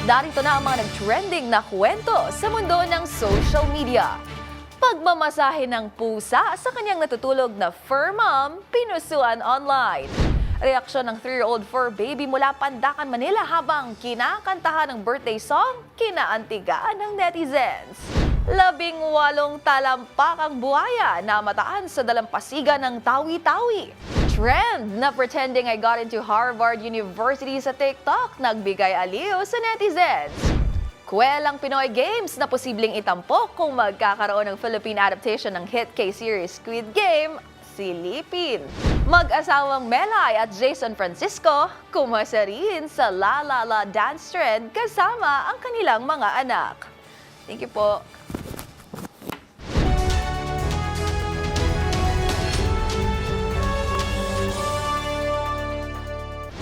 Narito na ang mga nag-trending na kwento sa mundo ng social media. Pagmamasahe ng pusa sa kanyang natutulog na fur mom, pinusuan online. Reaksyon ng 3-year-old fur baby mula Pandacan, Manila habang kinakantahan ng birthday song, kinaantigaan ng netizens. 18 talampakang buhaya na mataan sa dalampasigan ng Tawi-Tawi. Trend na pretending I got into Harvard University sa TikTok nagbigay aliw sa netizens. Kwelang Pinoy Games na posibleng itampok kung magkakaroon ng Philippine adaptation ng hit K-series Squid Game, silipin. Mag-asawang Melay at Jason Francisco kumasa rin sa La La La dance trend kasama ang kanilang mga anak. Thank you po.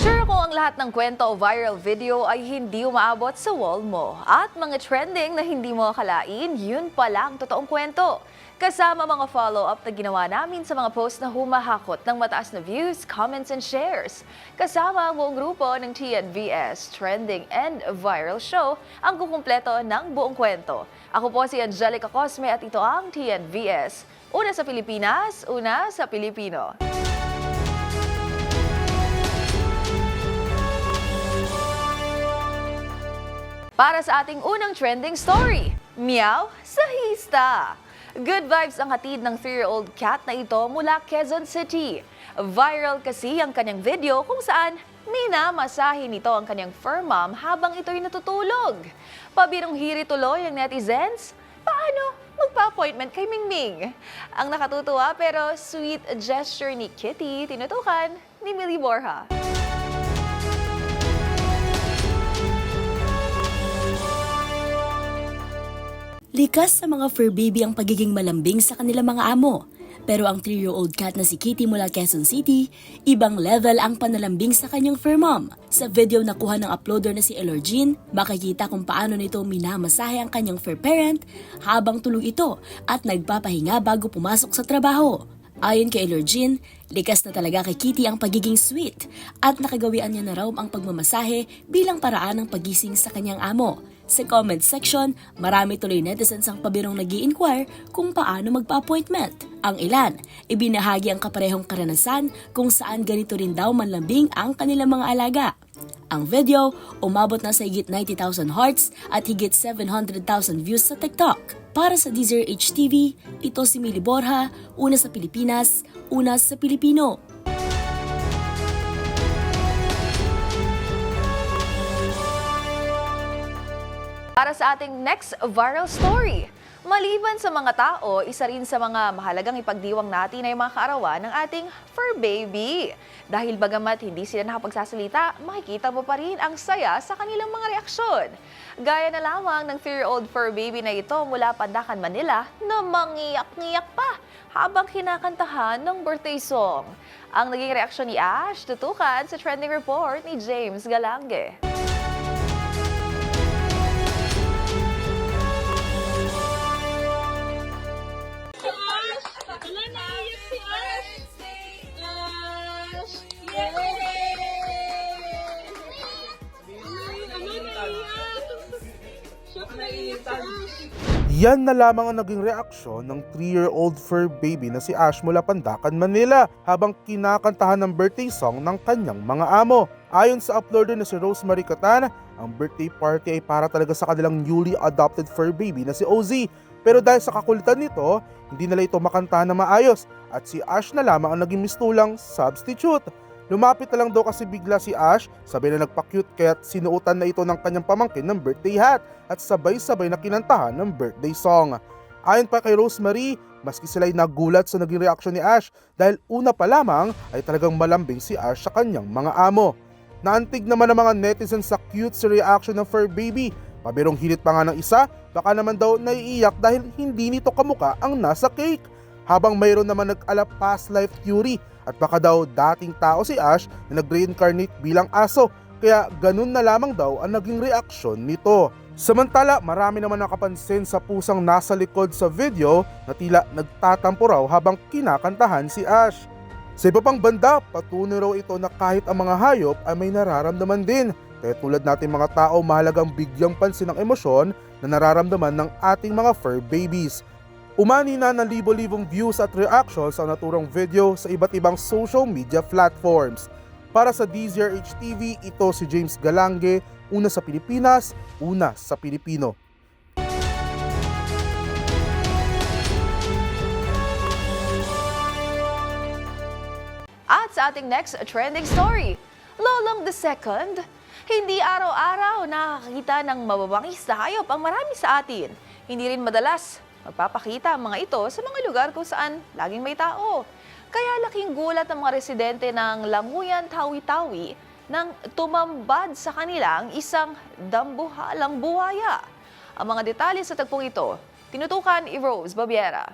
Sure kung ang lahat ng kwento o viral video ay hindi umaabot sa wall mo. At mga trending na hindi mo akalain, yun pala ang totoong kwento. Kasama mga follow-up na ginawa namin sa mga post na humahakot ng mataas na views, comments, and shares. Kasama ang buong grupo ng TNVS Trending and Viral Show ang kukumpleto ng buong kwento. Ako po si Angelica Cosme at ito ang TNVS. Una sa Pilipinas, una sa Pilipino. Para sa ating unang trending story, Meow sa Hista. Good vibes ang hatid ng 3-year-old cat na ito mula Quezon City. Viral kasi ang kanyang video kung saan minamasahe nito ang kanyang fur mom habang ito'y natutulog. Pabirong hiri tuloy ng netizens, paano magpa-appointment kay Mingming? Ang nakatutuwa pero sweet gesture ni Kitty tinutukan ni Millie Borja. Likas sa mga fur baby ang pagiging malambing sa kanilang mga amo. Pero ang 3-year-old cat na si Kitty mula Quezon City, ibang level ang panalambing sa kanyang fur mom. Sa video na kuha ng uploader na si Elorgine, makikita kung paano nito minamasahe ang kanyang fur parent habang tulog ito at nagpapahinga bago pumasok sa trabaho. Ayon kay Elorgine, likas na talaga kay Kitty ang pagiging sweet at nakagawian niya na raw ang pagmamasahe bilang paraan ng pagising sa kanyang amo. Sa comment section, marami tuloy netizens ang pabirong nag-i-inquire kung paano magpa-appointment. Ang ilan, ibinahagi ang kaparehong karanasan kung saan ganito rin daw manlambing ang kanilang mga alaga. Ang video, umabot na sa higit 90,000 hearts at higit 700,000 views sa TikTok. Para sa DZRH TV, ito si Millie Borja, una sa Pilipinas, una sa Pilipino. Para sa ating next viral story, maliban sa mga tao, isa rin sa mga mahalagang ipagdiwang natin ay mga kaarawan ng ating fur baby. Dahil bagamat hindi sila nakapagsasalita, makikita mo pa rin ang saya sa kanilang mga reaksyon. Gaya na lamang ng 3-year-old fur baby na ito mula Pandacan, Manila na mangiyak-ngiyak pa habang kinakantahan ng birthday song. Ang naging reaksyon ni Ash, tutukan sa trending report ni James Galange. Yan na lamang ang naging reaksyon ng 3-year-old fur baby na si Ash mula Pandacan, Manila habang kinakantahan ng birthday song ng kanyang mga amo. Ayon sa uploader na si Rosemary Catana, ang birthday party ay para talaga sa kanilang newly adopted fur baby na si OZ. Pero dahil sa kakulitan nito, hindi nila ito makanta na maayos at si Ash na lamang ang naging mistulang substitute. Lumapit na lang daw kasi bigla si Ash, sabay na nagpa-cute kaya't sinuotan na ito ng kanyang pamangkin ng birthday hat at sabay-sabay na kinantahan ng birthday song. Ayon pa kay Rosemary, maski sila'y nagulat sa naging reaksyon ni Ash dahil una pa lamang ay talagang malambing si Ash sa kanyang mga amo. Naantig naman ang mga netizens sa cute sa reaction ng fur baby. Pabirong hilit pa nga ng isa, baka naman daw naiiyak dahil hindi nito kamuka ang nasa cake. Habang mayroon naman nag-ala past life theory at baka daw dating tao si Ash na nag-reincarnate bilang aso, kaya ganun na lamang daw ang naging reaksyon nito. Samantala, marami naman nakapansin sa pusang nasa likod sa video na tila nagtatampo raw habang kinakantahan si Ash. Sa iba pang banda, patunay raw ito na kahit ang mga hayop ay may nararamdaman din. Kaya tulad natin mga tao, mahalagang bigyang pansin ang emosyon na nararamdaman ng ating mga fur babies. Umani na ng libo-libong views at reactions ang naturang video sa iba't ibang social media platforms. Para sa DZRH TV, ito si James Galange, una sa Pilipinas, una sa Pilipino. At sa ating next trending story, Lolong II, hindi araw-araw nakakakita ng mababangis na hayop ang marami sa atin. Hindi rin madalas magpapakita ang mga ito sa mga lugar kung saan laging may tao. Kaya laking gulat ng mga residente ng Languyan, Tawi-Tawi nang tumambad sa kanila ang isang dambuhalang buhaya. Ang mga detalye sa tagpong ito, tinutukan ni Rose Babiera.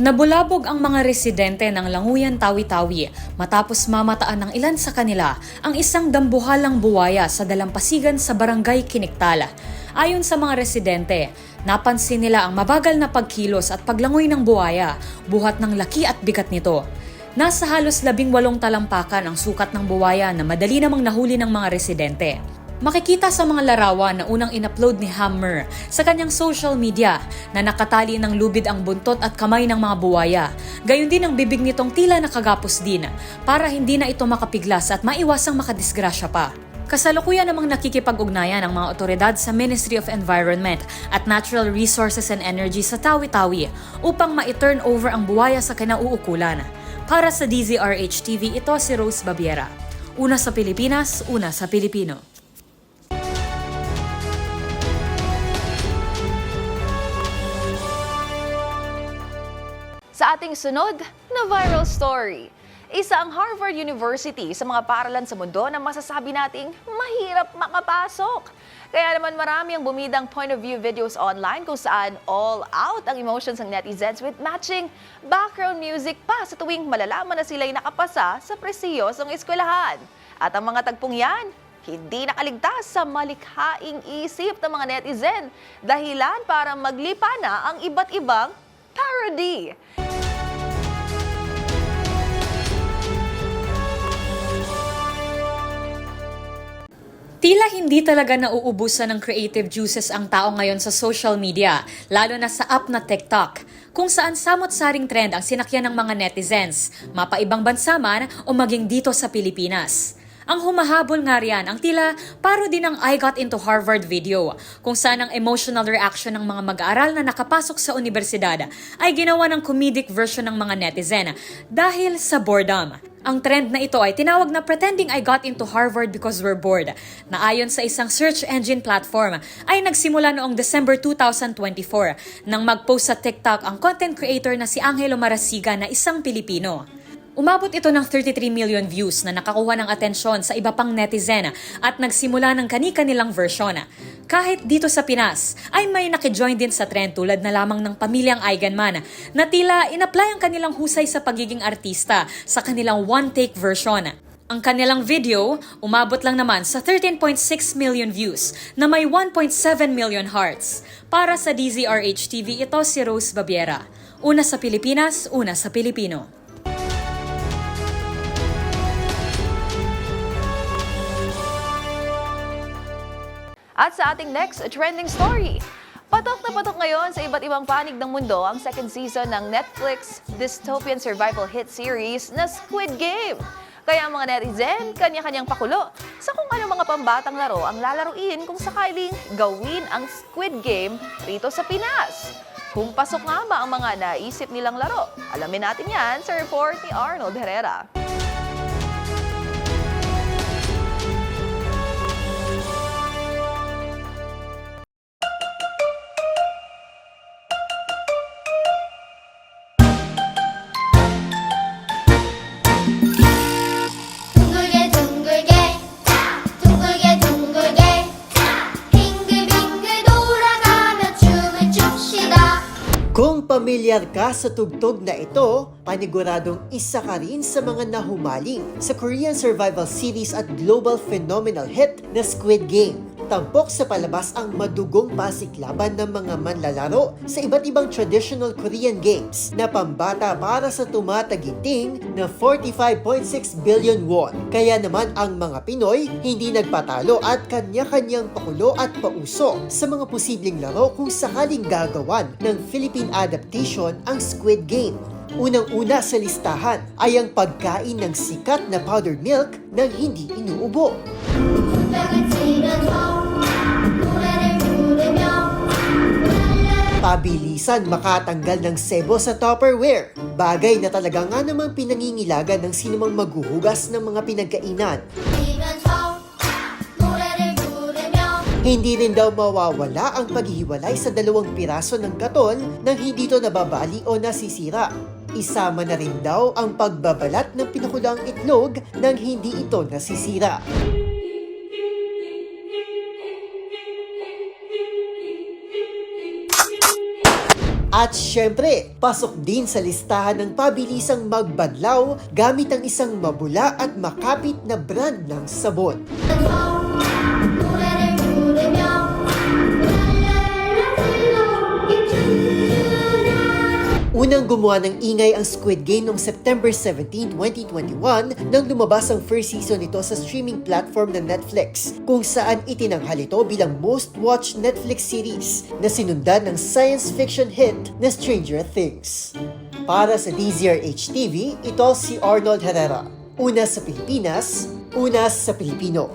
Nabulabog ang mga residente ng Languyan, Tawi-Tawi matapos mamataan ng ilan sa kanila ang isang dambuhalang buwaya sa dalampasigan sa barangay Kiniktal. Ayon sa mga residente, napansin nila ang mabagal na pagkilos at paglangoy ng buwaya, buhat ng laki at bigat nito. Nasa halos 18 talampakan ang sukat ng buwaya na madali namang nahuli ng mga residente. Makikita sa mga larawan na unang in-upload ni Hammer sa kanyang social media na nakatali ng lubid ang buntot at kamay ng mga buwaya. Gayon din ang bibig nitong tila nakagapos din para hindi na ito makapiglas at maiwasang makadisgrasya pa. Kasalukuyan namang nakikipag-ugnayan ang mga otoridad sa Ministry of Environment at Natural Resources and Energy sa Tawi-Tawi upang ma-turn over ang buwaya sa kinauukulan. Para sa DZRH TV, ito si Rose Babiera. Una sa Pilipinas, una sa Pilipino. Sa ating sunod na viral story, isa ang Harvard University sa mga paaralan sa mundo na masasabi nating mahirap makapasok. Kaya naman marami ang bumidang point of view videos online kung saan all out ang emotions ng netizens with matching background music pa sa tuwing malalaman na sila'y nakapasa sa presiyosong eskwelahan. At ang mga tagpong yan, hindi nakaligtas sa malikhaing isip ng mga netizen, dahilan para maglipa na ang iba't ibang parody. Tila hindi talaga nauubusan ng creative juices ang tao ngayon sa social media, lalo na sa app na TikTok, kung saan samot-saring trend ang sinakyan ng mga netizens, mapaibang bansa man o maging dito sa Pilipinas. Ang humahabol nga riyan ang tila parody ng I Got Into Harvard video, kung saan ang emotional reaction ng mga mag-aaral na nakapasok sa universidad ay ginawa ng comedic version ng mga netizen dahil sa boredom. Ang trend na ito ay tinawag na Pretending I Got Into Harvard Because We're Bored, na ayon sa isang search engine platform ay nagsimula noong December 2024 nang mag-post sa TikTok ang content creator na si Angelo Marasiga na isang Pilipino. Umabot ito ng 33 million views na nakakuha ng atensyon sa iba pang netizen at nagsimula ng kani-kanilang version. Kahit dito sa Pinas ay may nakijoin din sa trend tulad na lamang ng pamilyang Eigenman na tila in-apply ang kanilang husay sa pagiging artista sa kanilang one-take version. Ang kanilang video umabot lang naman sa 13.6 million views na may 1.7 million hearts. Para sa DZRH TV, ito si Rose Babiera. Una sa Pilipinas, una sa Pilipino. At sa ating next trending story, patok na patok ngayon sa iba't ibang panig ng mundo ang second season ng Netflix dystopian survival hit series na Squid Game. Kaya ang mga netizen, kanya-kanyang pakulo sa kung ano mga pambatang laro ang lalaruin kung sakaling gawin ang Squid Game rito sa Pinas. Kung pasok nga ba ang mga naisip nilang laro? Alamin natin yan sa report ni Arnold Herrera. 둥글게 둥글게 둥글게 둥글게 빙글빙글 돌아가며 춤을 춥시다. Kung pamilyar ka sa tugtog na ito, paniguradong isa ka rin sa mga nahumaling sa Korean survival series at global phenomenal hit na Squid Game. tampok sa palabas ang madugong pasiklaban ng mga manlalaro sa iba't ibang traditional Korean games na pambata para sa tumataginting na 45.6 billion won. Kaya naman ang mga Pinoy hindi nagpatalo at kanya-kanyang pakulo at pauso sa mga posibleng laro kung sakaling gagawan ng Philippine adaptation ang Squid Game. Unang-una sa listahan ay ang pagkain ng sikat na powdered milk nang hindi inuubo. 닭을 치면서 노래를 부르며 Pabilisan makatanggal ng sebo sa Tupperware. Bagay na talaga nga namang pinangingilagan ng sinumang maghuhugas ng mga pinagkainan. 치면서 노래를 부르며 Hindi rin daw mawawala ang paghihiwalay sa 2 piraso ng katon nang hindi ito nababali o nasisira. Isama na rin daw ang pagbabalat ng pinakulang itlog nang hindi ito nasisira. At syempre, pasok din sa listahan ng pabilisang magbadlaw gamit ang isang mabula at makapit na brand ng sabon. 노래를 부르며 랄랄라 즐겁게 춤추자 Unang gumawa ng ingay ang Squid Game noong September 17, 2021 nang lumabas ang first season nito sa streaming platform ng Netflix, kung saan itinanghal ito bilang most watched Netflix series na sinundan ng science fiction hit na Stranger Things. Para sa DZRH TV, ito si Arnold Herrera. Una sa Pilipinas, una sa Pilipino.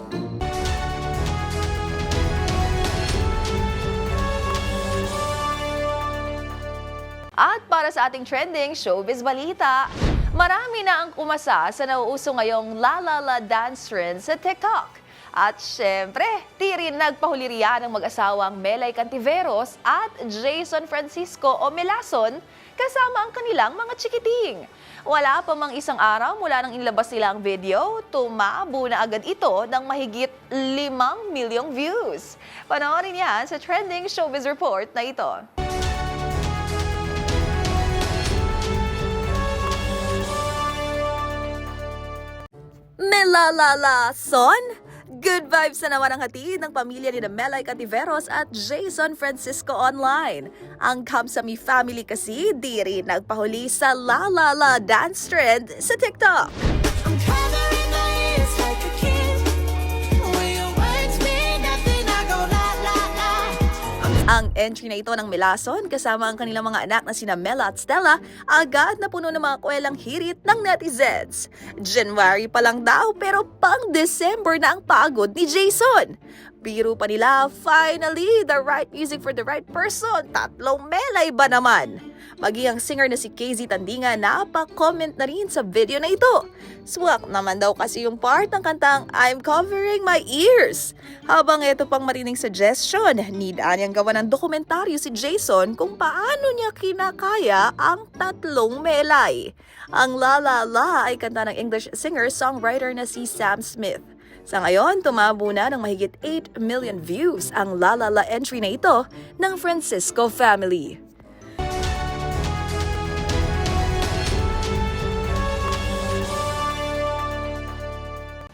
At para sa ating trending showbiz balita, marami na ang umasa sa nauuso ngayong La La La dance trend sa TikTok. At syempre, di rin nagpahuli riyan ang mag-asawang Melay Cantiveros at Jason Francisco o Melason kasama ang kanilang mga chikiting. Wala pa mang isang araw mula nang inilabas nila ang video, tumabo na agad ito ng mahigit 5 milyong views. Panoorin yan sa trending showbiz report na ito. Melalala, son? Good vibes na naman ang hatid ng pamilya ni Melay Cantiveros at Jason Francisco online. Ang Kamsami family kasi di rin nagpahuli sa La La La dance trend sa TikTok. I'm covering my ears like a kid. When your words mean nothing, I go la la la. Ang entry na ito ng Melason kasama ang kanilang mga anak na sina Mela at Stella agad na puno ng mga kwelang hirit ng netizens. January pa lang daw pero pang December na ang pagod ni Jason. Biro pa nila, finally, the right music for the right person. 3 Melay ba naman? Maging ang singer na si KZ Tandinga napa-comment na rin sa video na ito. Swak naman daw kasi yung part ng kantang I'm covering my ears. Habang ito pang marining suggestion, need niyang gawa ng dokumentaryo si Jason kung paano niya kinakaya ang 3 Melay. Ang La La La ay kanta ng English singer-songwriter na si Sam Smith. Sa ngayon, tumabo na ng mahigit 8 million views ang La La La entry na ito ng Francisco family.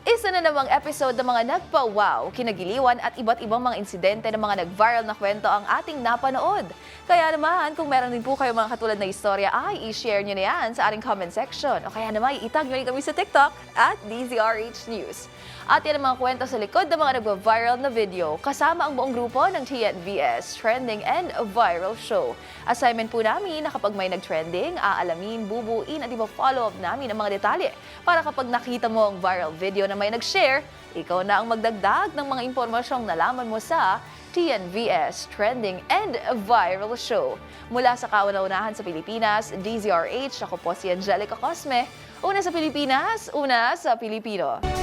Isa na namang episode ng mga nagpa-wow, kinagiliwan at iba't ibang mga insidente ng mga nag-viral na kwento ang ating napanood. Kaya naman, kung meron din po kayo mga katulad na istorya, ay i-share nyo na yan sa ating comment section. O kaya naman, itag nyo rin kami sa TikTok at DZRH News. At yan ang mga kwento sa likod ng mga nag-viral na video kasama ang buong grupo ng TNVS Trending and Viral Show. Assignment po namin na kapag may nag-trending, aalamin, bubuin at ipa-follow up namin ang mga detalye para kapag nakita mo ang viral video na may nag-share, ikaw na ang magdagdag ng mga impormasyong nalaman mo sa TNVS Trending and Viral Show. Mula sa kauna-unahan sa Pilipinas, DZRH, ako po si Angelica Cosme. Una sa Pilipinas, una sa Pilipino.